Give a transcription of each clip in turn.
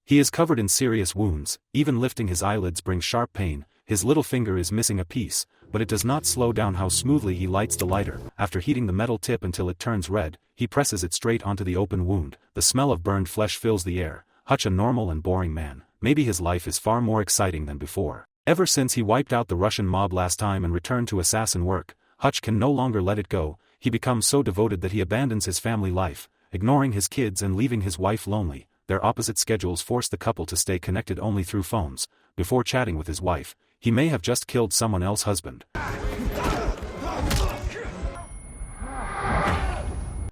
He is covered in serious wounds, even lifting his eyelids brings sharp pain, his little finger is missing a piece, but it does not slow down how smoothly he lights the lighter. After heating the metal tip until it turns red, he presses it straight onto the open wound. The smell of burned flesh fills the air. Hutch, a normal and boring man, maybe his life is far more exciting than before. Ever since he wiped out the Russian mob last time and returned to assassin work, Hutch can no longer let it go. He becomes so devoted that he abandons his family life, ignoring his kids and leaving his wife lonely. Their opposite schedules force the couple to stay connected only through phones. Before chatting with his wife, he may have just killed someone else's husband.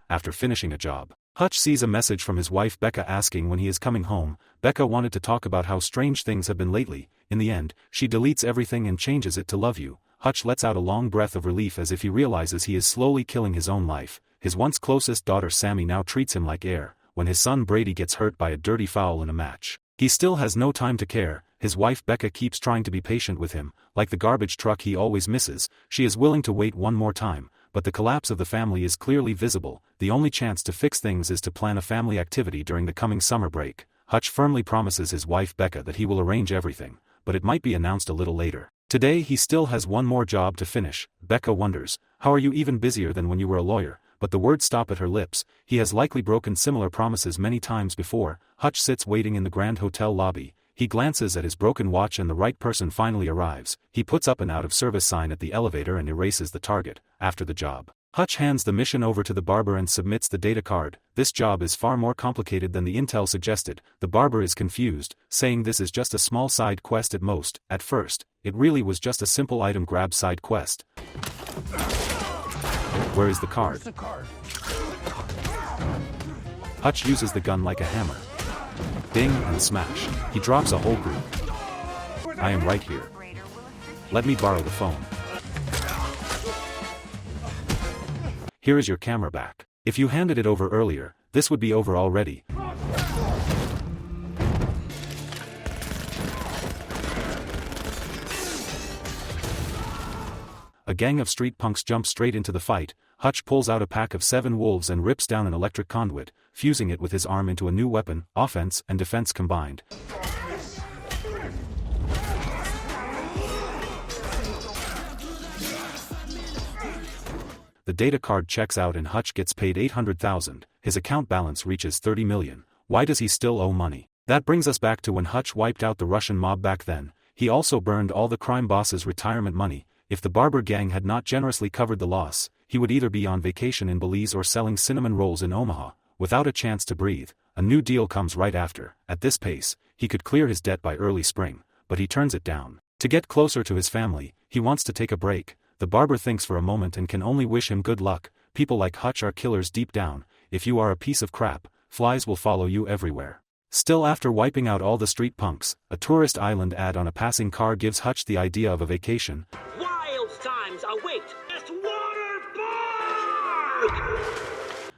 After finishing a job, Hutch sees a message from his wife Becca asking when he is coming home. Becca wanted to talk about how strange things have been lately. In the end, she deletes everything and changes it to love you. Hutch lets out a long breath of relief as if he realizes he is slowly killing his own life. His once closest daughter Sammy now treats him like air. When his son Brady gets hurt by a dirty foul in a match, he still has no time to care. His wife Becca keeps trying to be patient with him. Like the garbage truck he always misses, she is willing to wait one more time. But the collapse of the family is clearly visible. The only chance to fix things is to plan a family activity during the coming summer break. Hutch firmly promises his wife Becca that he will arrange everything, but it might be announced a little later. Today he still has one more job to finish. Becca wonders, how are you even busier than when you were a lawyer? But the words stop at her lips. He has likely broken similar promises many times before. Hutch sits waiting in the Grand Hotel lobby. He glances at his broken watch and the right person finally arrives. He puts up an out-of-service sign at the elevator and erases the target. After the job, Hutch hands the mission over to the barber and submits the data card. This job is far more complicated than the intel suggested. The barber is confused, saying this is just a small side quest at most. At first, it really was just a simple item grab side quest. Where is the card? Hutch uses the gun like a hammer. Ding and smash. He drops a whole group. I am right here. Let me borrow the phone. Here is your camera back. If you handed it over earlier, this would be over already. A gang of street punks jump straight into the fight. Hutch pulls out a pack of 7 wolves and rips down an electric conduit, fusing it with his arm into a new weapon, offense and defense combined. The data card checks out and Hutch gets paid $800,000. His account balance reaches $30 million. Why does he still owe money? That brings us back to when Hutch wiped out the Russian mob back then. He also burned all the crime boss's retirement money. If the barber gang had not generously covered the loss, he would either be on vacation in Belize or selling cinnamon rolls in Omaha, without a chance to breathe. A new deal comes right after. At this pace, he could clear his debt by early spring, but he turns it down. To get closer to his family, he wants to take a break. The barber thinks for a moment and can only wish him good luck. People like Hutch are killers deep down. If you are a piece of crap, flies will follow you everywhere. Still, after wiping out all the street punks, a tourist island ad on a passing car gives Hutch the idea of a vacation. Wild times await this water.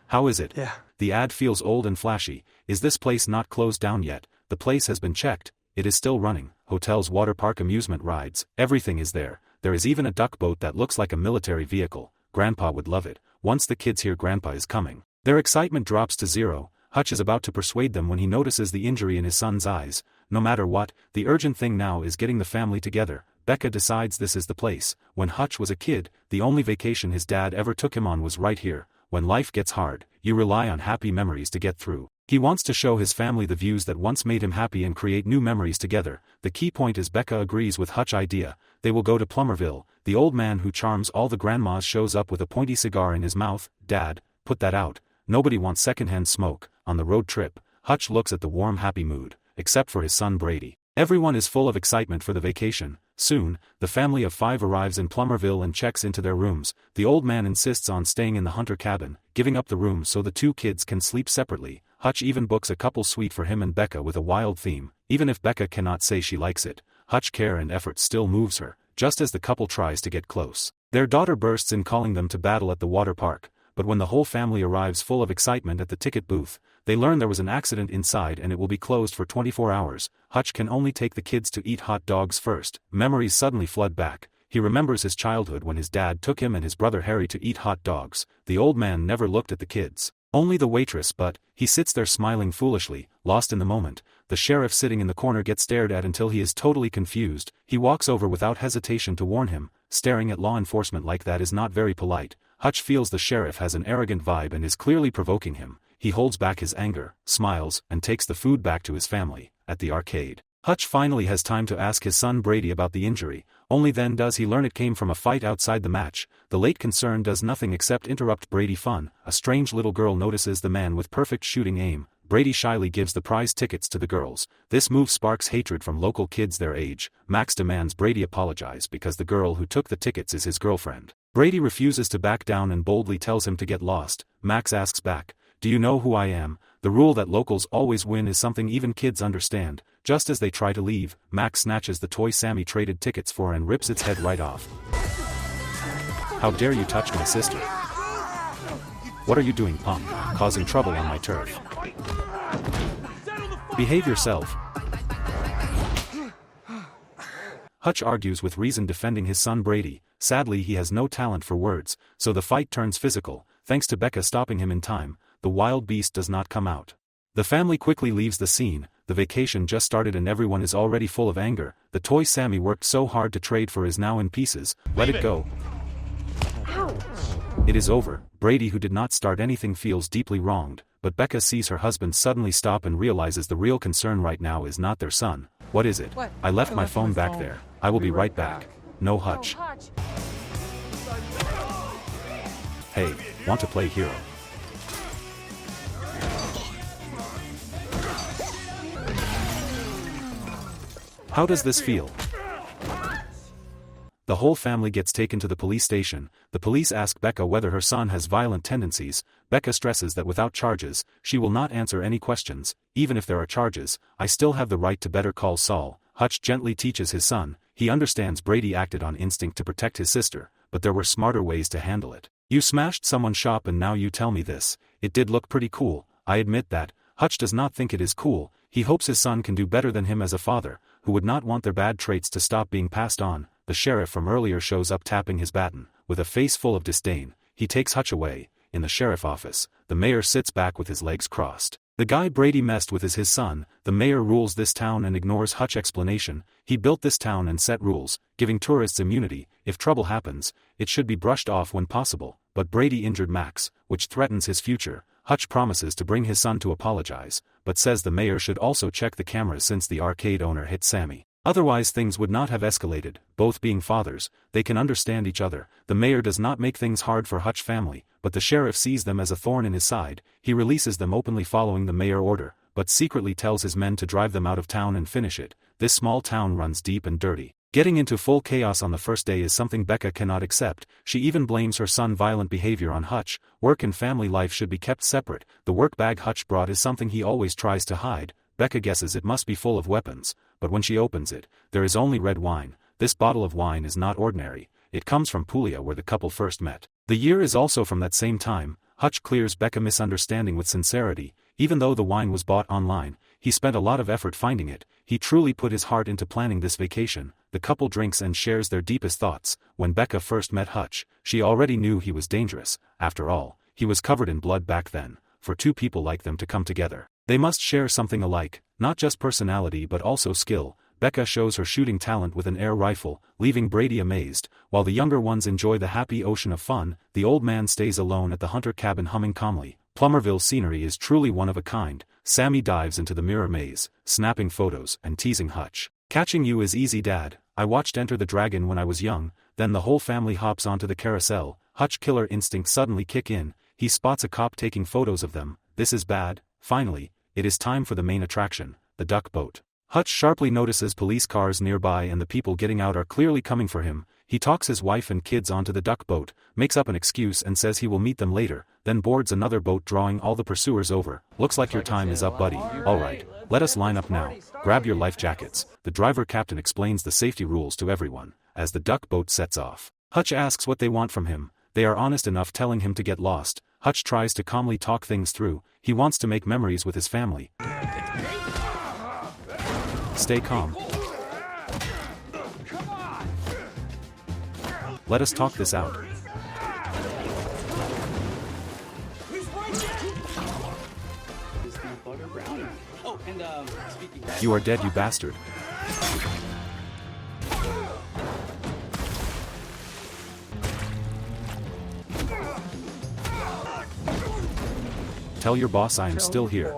How is it? Yeah. The ad feels old and flashy. Is this place not closed down yet? The place has been checked. It is still running. Hotels, water park, amusement rides, everything is there. There is even a duck boat that looks like a military vehicle. Grandpa would love it. Once the kids hear Grandpa is coming, their excitement drops to zero. Hutch is about to persuade them when he notices the injury in his son's eyes. No matter what, the urgent thing now is getting the family together. Becca decides this is the place. When Hutch was a kid, the only vacation his dad ever took him on was right here. When life gets hard, you rely on happy memories to get through. He wants to show his family the views that once made him happy and create new memories together. The key point is Becca agrees with Hutch's idea. They will go to Plummerville. The old man who charms all the grandmas shows up with a pointy cigar in his mouth. Dad, put that out. Nobody wants secondhand smoke. On the road trip, Hutch looks at the warm happy mood, except for his son Brady. Everyone is full of excitement for the vacation. Soon, the family of 5 arrives in Plummerville and checks into their rooms. The old man insists on staying in the Hunter cabin, giving up the room so the 2 kids can sleep separately. Hutch even books a couple suite for him and Becca with a wild theme. Even if Becca cannot say she likes it, Hutch's care and effort still moves her. Just as the couple tries to get close, their daughter bursts in calling them to battle at the water park. But when the whole family arrives full of excitement at the ticket booth, they learn there was an accident inside and it will be closed for 24 hours. Hutch can only take the kids to eat hot dogs first. Memories suddenly flood back. He remembers his childhood when his dad took him and his brother Harry to eat hot dogs. The old man never looked at the kids, only the waitress, but he sits there smiling foolishly, lost in the moment. The sheriff sitting in the corner gets stared at until he is totally confused. He walks over without hesitation to warn him. Staring at law enforcement like that is not very polite. Hutch feels the sheriff has an arrogant vibe and is clearly provoking him. He holds back his anger, smiles, and takes the food back to his family. At the arcade, Hutch finally has time to ask his son Brady about the injury. Only then does he learn it came from a fight outside the match. The late concern does nothing except interrupt Brady fun. A strange little girl notices the man with perfect shooting aim. Brady shyly gives the prize tickets to the girls. This move sparks hatred from local kids their age. Max demands Brady apologize because the girl who took the tickets is his girlfriend. Brady refuses to back down and boldly tells him to get lost. Max asks back, "Do you know who I am?" The rule that locals always win is something even kids understand. Just as they try to leave, Max snatches the toy Sammy traded tickets for and rips its head right off. "How dare you touch my sister? What are you doing, punk? Causing trouble on my turf. Behave yourself." Hutch argues with reason defending his son Brady. Sadly he has no talent for words, so the fight turns physical. Thanks to Becca stopping him in time, the wild beast does not come out. The family quickly leaves the scene. The vacation just started and everyone is already full of anger. The toy Sammy worked so hard to trade for is now in pieces. Let it go. It is over. Brady, who did not start anything, feels deeply wronged, but Becca sees her husband suddenly stop and realizes the real concern right now is not their son. "What is it?" What? "I left my phone back there. I will be right back." "No, Hutch." "Hey, want to play hero?" How does this feel? The whole family gets taken to the police station. The police ask Becca whether her son has violent tendencies. Becca stresses that without charges, she will not answer any questions. "Even if there are charges, I still have the right to Better Call Saul." Hutch gently teaches his son. He understands Brady acted on instinct to protect his sister, but there were smarter ways to handle it. "You smashed someone's shop and now you tell me this. It did look pretty cool, I admit that." Hutch does not think it is cool. He hopes his son can do better than him as a father, who would not want their bad traits to stop being passed on. The sheriff from earlier shows up tapping his baton. With a face full of disdain, he takes Hutch away. In the sheriff office, the mayor sits back with his legs crossed. The guy Brady messed with is his son. The mayor rules this town and ignores Hutch's explanation. He built this town and set rules, giving tourists immunity. If trouble happens, it should be brushed off when possible. But Brady injured Max, which threatens his future. Hutch promises to bring his son to apologize, but says the mayor should also check the cameras since the arcade owner hit Sammy. Otherwise things would not have escalated. Both being fathers, they can understand each other. The mayor does not make things hard for Hutch family, but the sheriff sees them as a thorn in his side. He releases them openly following the mayor order, but secretly tells his men to drive them out of town and finish it. This small town runs deep and dirty. Getting into full chaos on the first day is something Becca cannot accept. She even blames her son's violent behavior on Hutch. Work and family life should be kept separate. The work bag Hutch brought is something he always tries to hide. Becca guesses it must be full of weapons, but when she opens it, there is only red wine. This bottle of wine is not ordinary. It comes from Puglia, where the couple first met. The year is also from that same time. Hutch clears Becca's misunderstanding with sincerity. Even though the wine was bought online, he spent a lot of effort finding it. He truly put his heart into planning this vacation. The couple drinks and shares their deepest thoughts. When Becca first met Hutch, she already knew he was dangerous. After all, he was covered in blood back then. For two people like them to come together, they must share something alike, not just personality but also skill. Becca shows her shooting talent with an air rifle, leaving Brady amazed. While the younger ones enjoy the happy ocean of fun, the old man stays alone at the hunter cabin humming calmly. Plummerville scenery is truly one of a kind. Sammy dives into the mirror maze, snapping photos and teasing Hutch. "Catching you is easy, Dad. I watched Enter the Dragon when I was young." Then the whole family hops onto the carousel. Hutch killer instincts suddenly kick in. He spots a cop taking photos of them. This is bad. Finally, it is time for the main attraction, the duck boat. Hutch sharply notices police cars nearby and the people getting out are clearly coming for him. He talks his wife and kids onto the duck boat, makes up an excuse and says he will meet them later, then boards another boat drawing all the pursuers over. "Looks like your time is up, buddy. Alright, let us line up now. Grab your life jackets." The driver captain explains the safety rules to everyone, as the duck boat sets off. Hutch asks what they want from him. They are honest enough, telling him to get lost. Hutch tries to calmly talk things through. He wants to make memories with his family. "Stay calm. Let us talk this out." Oh, and speaking You are dead, you bastard. Tell your boss I am still here.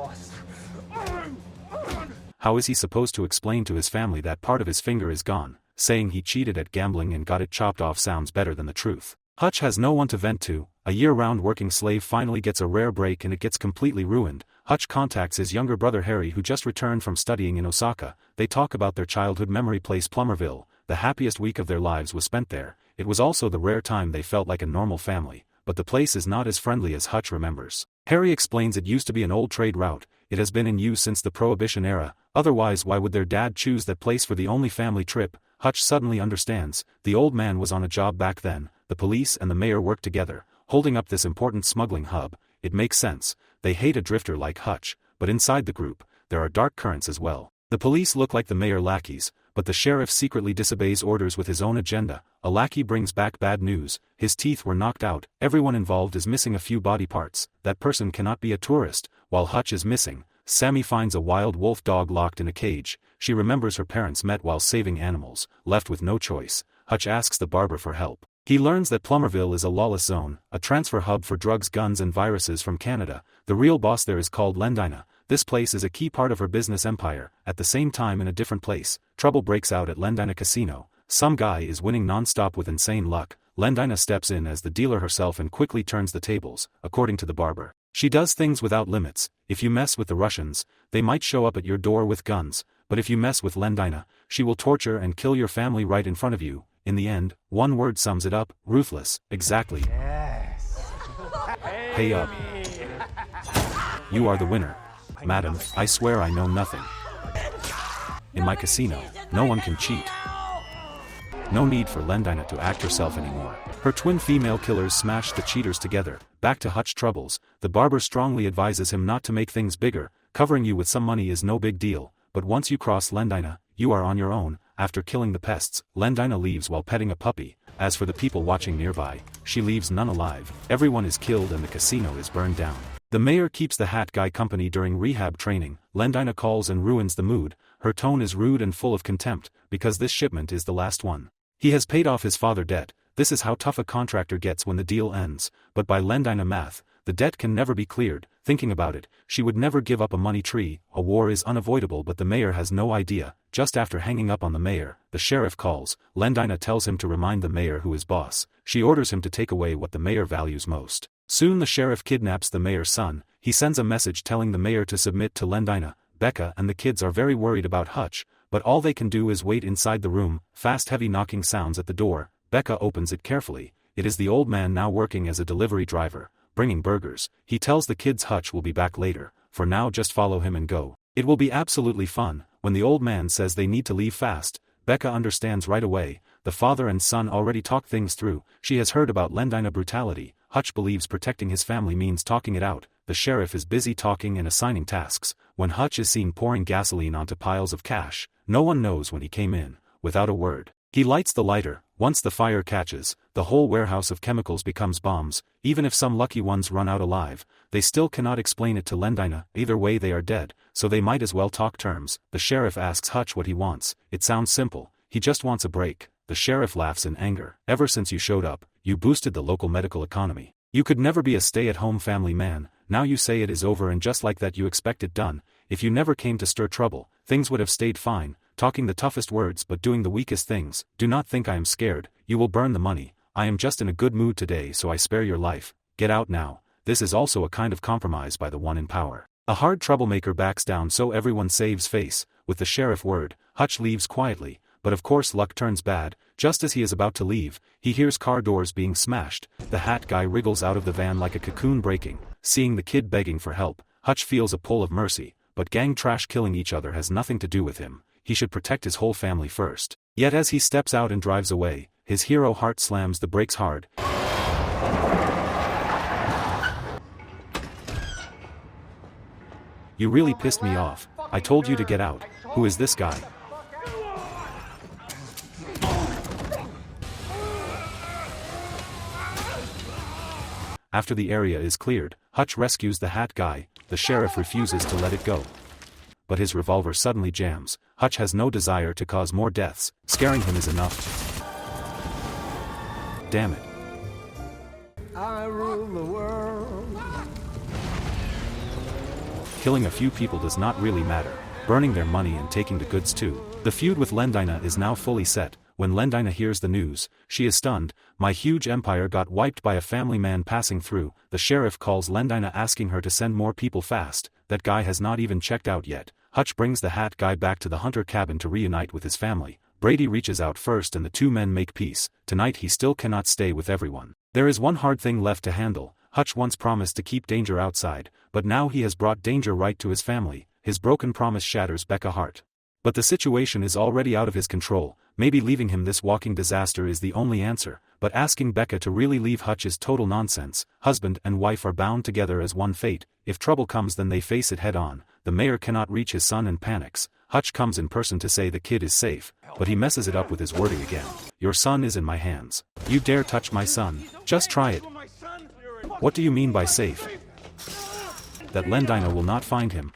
How is he supposed to explain to his family that part of his finger is gone? Saying he cheated at gambling and got it chopped off sounds better than the truth. Hutch has no one to vent to. A year-round working slave finally gets a rare break and it gets completely ruined. Hutch contacts his younger brother Harry, who just returned from studying in Osaka. They talk about their childhood memory place Plummerville. The happiest week of their lives was spent there. It was also the rare time they felt like a normal family, but the place is not as friendly as Hutch remembers. Harry explains it used to be an old trade route. It has been in use since the Prohibition era, otherwise why would their dad choose that place for the only family trip? Hutch suddenly understands. The old man was on a job back then. The police and the mayor worked together, holding up this important smuggling hub. It makes sense. They hate a drifter like Hutch, but inside the group, there are dark currents as well. The police look like the mayor lackeys, but the sheriff secretly disobeys orders with his own agenda. A lackey brings back bad news. His teeth were knocked out. Everyone involved is missing a few body parts. That person cannot be a tourist. While Hutch is missing, Sammy finds a wild wolf dog locked in a cage. She remembers her parents met while saving animals. Left with no choice, Hutch asks the barber for help. He learns that Plummerville is a lawless zone, a transfer hub for drugs, guns and viruses from Canada. The real boss there is called Lendina. This place is a key part of her business empire. At the same time, in a different place, trouble breaks out at Lendina Casino. Some guy is winning non-stop with insane luck. Lendina steps in as the dealer herself and quickly turns the tables. According to the barber, she does things without limits. If you mess with the Russians, they might show up at your door with guns, but if you mess with Lendina, she will torture and kill your family right in front of you. In the end, one word sums it up: ruthless. Exactly. Yes. Pay up. You are the winner. Madam, I swear I know nothing. In my casino, no one can cheat. No need for Lendina to act herself anymore. Her twin female killers smash the cheaters together. Back to Hutch troubles. The barber strongly advises him not to make things bigger. Covering you with some money is no big deal, but once you cross Lendina, you are on your own. After killing the pests, Lendina leaves while petting a puppy. As for the people watching nearby, she leaves none alive. Everyone is killed and the casino is burned down. The mayor keeps the hat guy company during rehab training. Lendina calls and ruins the mood. Her tone is rude and full of contempt, because this shipment is the last one. He has paid off his father debt. This is how tough a contractor gets when the deal ends. But by Lendina math, the debt can never be cleared. Thinking about it, she would never give up a money tree. A war is unavoidable, but the mayor has no idea. Just after hanging up on the mayor, the sheriff calls. Lendina tells him to remind the mayor who is boss. She orders him to take away what the mayor values most. Soon the sheriff kidnaps the mayor's son. He sends a message telling the mayor to submit to Lendina. Becca and the kids are very worried about Hutch, but all they can do is wait inside the room. Fast, heavy knocking sounds at the door. Becca opens it carefully. It is the old man, now working as a delivery driver, bringing burgers. He tells the kids Hutch will be back later. For now, just follow him and go. It will be absolutely fun. When the old man says they need to leave fast, Becca understands right away. The father and son already talk things through. She has heard about Lendina brutality. Hutch believes protecting his family means talking it out. The sheriff is busy talking and assigning tasks. When Hutch is seen pouring gasoline onto piles of cash, no one knows when he came in. Without a word, he lights the lighter. Once the fire catches, the whole warehouse of chemicals becomes bombs. Even if some lucky ones run out alive, they still cannot explain it to Lendina. Either way, they are dead, so they might as well talk terms. The sheriff asks Hutch what he wants. It sounds simple. He just wants a break. The sheriff laughs in anger. Ever since you showed up, you boosted the local medical economy. You could never be a stay-at-home family man. Now you say it is over, and just like that you expect it done. If you never came to stir trouble, things would have stayed fine. Talking the toughest words but doing the weakest things. Do not think I am scared. You will burn the money. I am just in a good mood today, so I spare your life. Get out now. This is also a kind of compromise by the one in power. A hard troublemaker backs down, so everyone saves face. With the sheriff word, Hutch leaves quietly. But of course luck turns bad. Just as he is about to leave, he hears car doors being smashed. The hat guy wriggles out of the van like a cocoon breaking. Seeing the kid begging for help, Hutch feels a pull of mercy. But gang trash killing each other has nothing to do with him. He should protect his whole family first. Yet as he steps out and drives away, his hero heart slams the brakes hard. You really pissed me off. I told you to get out. Who is this guy? After the area is cleared, Hutch rescues the hat guy. The sheriff refuses to let it go. but his revolver suddenly jams. Hutch has no desire to cause more deaths, scaring him is enough. Damn it. I rule the world. Killing a few people does not really matter, burning their money and taking the goods too. The feud with Lendina is now fully set. When Lendina hears the news, she is stunned. My huge empire got wiped by a family man passing through. The sheriff calls Lendina asking her to send more people fast. That guy has not even checked out yet. Hutch brings the hat guy back to the hunter cabin to reunite with his family. Brady reaches out first and the two men make peace. Tonight he still cannot stay with everyone. There is one hard thing left to handle. Hutch once promised to keep danger outside, but now he has brought danger right to his family. His broken promise shatters Becca's heart. But the situation is already out of his control. Maybe leaving him this walking disaster is the only answer, but asking Becca to really leave Hutch is total nonsense. Husband and wife are bound together as one fate. If trouble comes then they face it head on. The mayor cannot reach his son and panics. Hutch comes in person to say the kid is safe, but he messes it up with his wording again. Your son is in my hands. You dare touch my son? Just try it. What do you mean by safe? That Lendina will not find him.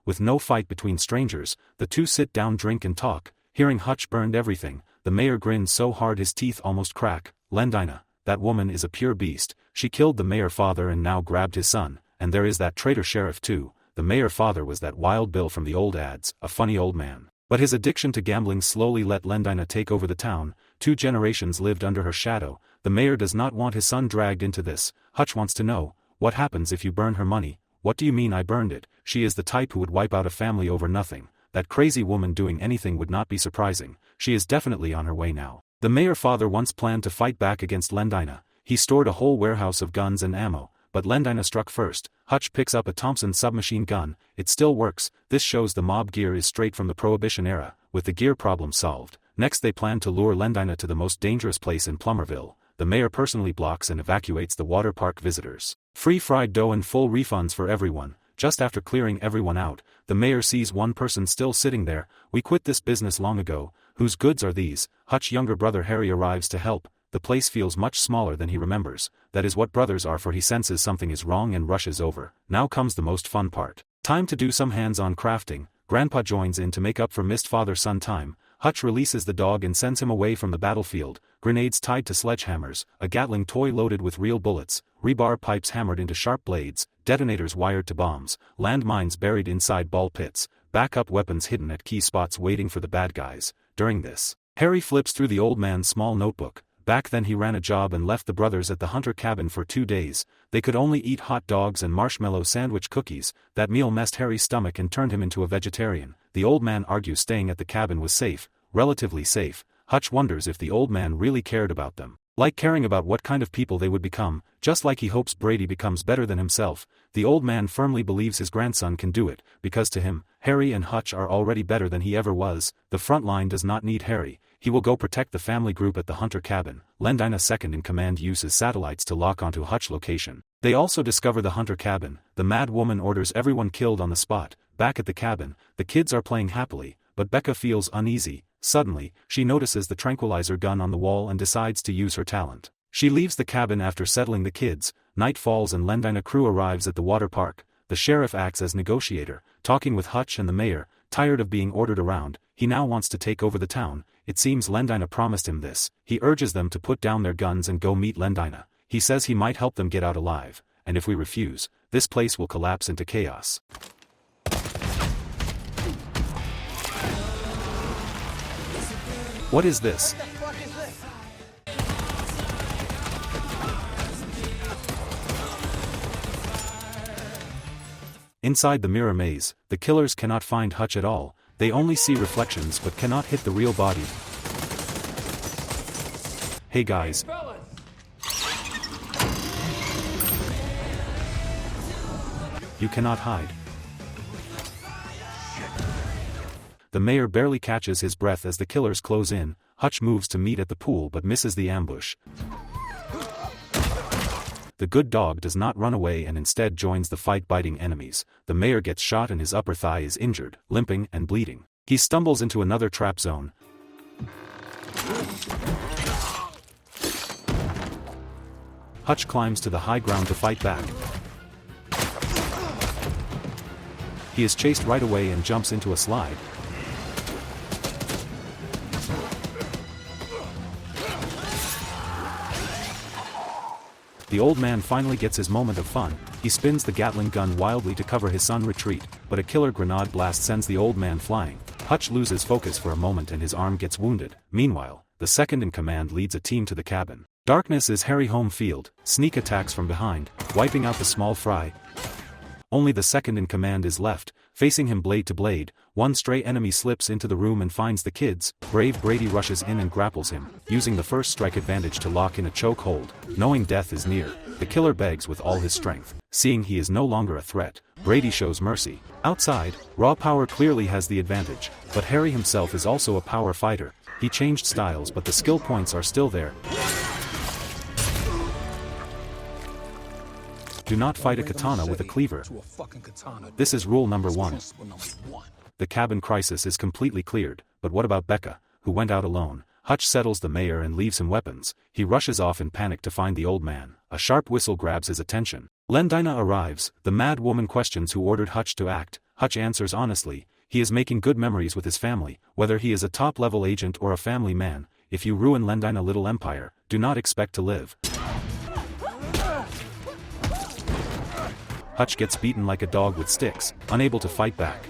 With no fight between strangers, the two sit down, drink and talk. Hearing Hutch burned everything, the mayor grins so hard his teeth almost crack. Lendina, that woman is a pure beast. She killed the mayor father and now grabbed his son, and there is that traitor sheriff too. The mayor father was that Wild Bill from the old ads, a funny old man. But his addiction to gambling slowly let Lendina take over the town. 2 generations lived under her shadow. The mayor does not want his son dragged into this. Hutch wants to know, what happens if you burn her money? What do you mean I burned it? She is the type who would wipe out a family over nothing. That crazy woman doing anything would not be surprising. She is definitely on her way now. The mayor father once planned to fight back against Lendina. He stored a whole warehouse of guns and ammo, but Lendina struck first. Hutch picks up a Thompson submachine gun. It still works. This shows the mob gear is straight from the Prohibition era, with the gear problem solved. Next they plan to lure Lendina to the most dangerous place in Plummerville. The mayor personally blocks and evacuates the water park visitors. Free fried dough and full refunds for everyone. Just after clearing everyone out, the mayor sees one person still sitting there. We quit this business long ago. Whose goods are these? Hutch's younger brother Harry arrives to help. The place feels much smaller than he remembers. That is what brothers are, for he senses something is wrong and rushes over. Now comes the most fun part. Time to do some hands-on crafting. Grandpa joins in to make up for missed father-son time. Hutch releases the dog and sends him away from the battlefield. Grenades tied to sledgehammers, a Gatling toy loaded with real bullets, rebar pipes hammered into sharp blades, detonators wired to bombs, landmines buried inside ball pits, backup weapons hidden at key spots waiting for the bad guys. During this, Harry flips through the old man's small notebook. Back then he ran a job and left the brothers at the hunter cabin for 2 days. They could only eat hot dogs and marshmallow sandwich cookies. That meal messed Harry's stomach and turned him into a vegetarian. The old man argues staying at the cabin was safe, relatively safe. Hutch wonders if the old man really cared about them. Like caring about what kind of people they would become, just like he hopes Brady becomes better than himself. The old man firmly believes his grandson can do it, because to him, Harry and Hutch are already better than he ever was. The front line does not need Harry. He will go protect the family group at the hunter cabin. Lendina second in command uses satellites to lock onto Hutch location. They also discover the hunter cabin. The mad woman orders everyone killed on the spot. Back at the cabin, the kids are playing happily, but Becca feels uneasy. Suddenly, she notices the tranquilizer gun on the wall and decides to use her talent. She leaves the cabin after settling the kids. Night falls and Lendina crew arrives at the water park. The sheriff acts as negotiator, talking with Hutch and the mayor. Tired of being ordered around, he now wants to take over the town. It seems Lendina promised him this. He urges them to put down their guns and go meet Lendina. He says he might help them get out alive, and if we refuse, this place will collapse into chaos. What is this? Inside the mirror maze, the killers cannot find Hutch at all. They only see reflections but cannot hit the real body. Hey guys. You cannot hide. The mayor barely catches his breath as the killers close in. Hutch moves to meet at the pool but misses the ambush. The good dog does not run away and instead joins the fight, biting enemies. The mayor gets shot and his upper thigh is injured, limping and bleeding. He stumbles into another trap zone. Hutch climbs to the high ground to fight back. He is chased right away and jumps into a slide. The old man finally gets his moment of fun. He spins the Gatling gun wildly to cover his son's retreat, but a killer grenade blast sends the old man flying. Hutch loses focus for a moment and his arm gets wounded. Meanwhile, the second in command leads a team to the cabin. Darkness is Harry home field. Sneak attacks from behind, wiping out the small fry. Only the second in command is left, facing him blade to blade. One stray enemy slips into the room and finds the kids. Brave Brady rushes in and grapples him, using the first strike advantage to lock in a choke hold. Knowing death is near, the killer begs with all his strength. Seeing he is no longer a threat, Brady shows mercy. Outside, raw power clearly has the advantage, but Harry himself is also a power fighter. He changed styles but the skill points are still there. Do not fight a katana with a cleaver. This is rule number 1. The cabin crisis is completely cleared, but what about Becca, who went out alone? Hutch settles the mayor and leaves him weapons. He rushes off in panic to find the old man. A sharp whistle grabs his attention. Lendina arrives. The mad woman questions who ordered Hutch to act. Hutch answers honestly. He is making good memories with his family, whether he is a top-level agent or a family man. If you ruin Lendina little empire, do not expect to live. Hutch gets beaten like a dog with sticks, unable to fight back.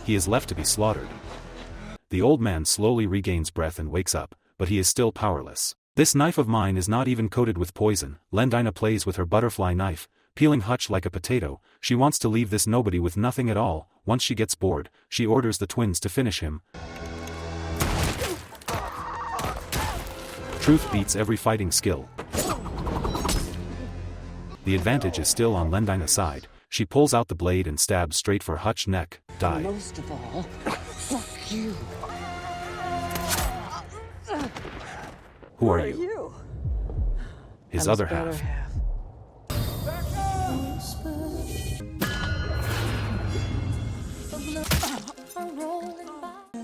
He is left to be slaughtered. The old man slowly regains breath and wakes up, but he is still powerless. This knife of mine is not even coated with poison. Lendina plays with her butterfly knife, peeling Hutch like a potato. She wants to leave this nobody with nothing at all. Once she gets bored, she orders the twins to finish him. Truth beats every fighting skill. The advantage is still on Lendina's side. She pulls out the blade and stabs straight for Hutch's neck. Die. Most of all, fuck you. Who are you? His other half.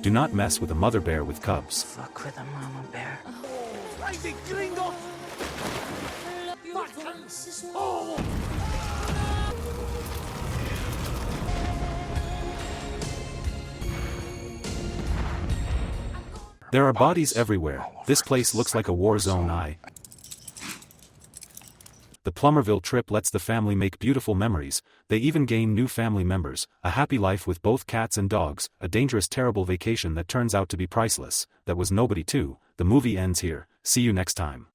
Do not mess with a mother bear with cubs. Fuck with a mama bear. Crazy gringo! There are bodies everywhere. This place looks like a war zone. The Plummerville trip lets the family make beautiful memories. They even gain new family members, a happy life with both cats and dogs, a dangerous terrible vacation that turns out to be priceless. That was Nobody 2. The movie ends here. See you next time.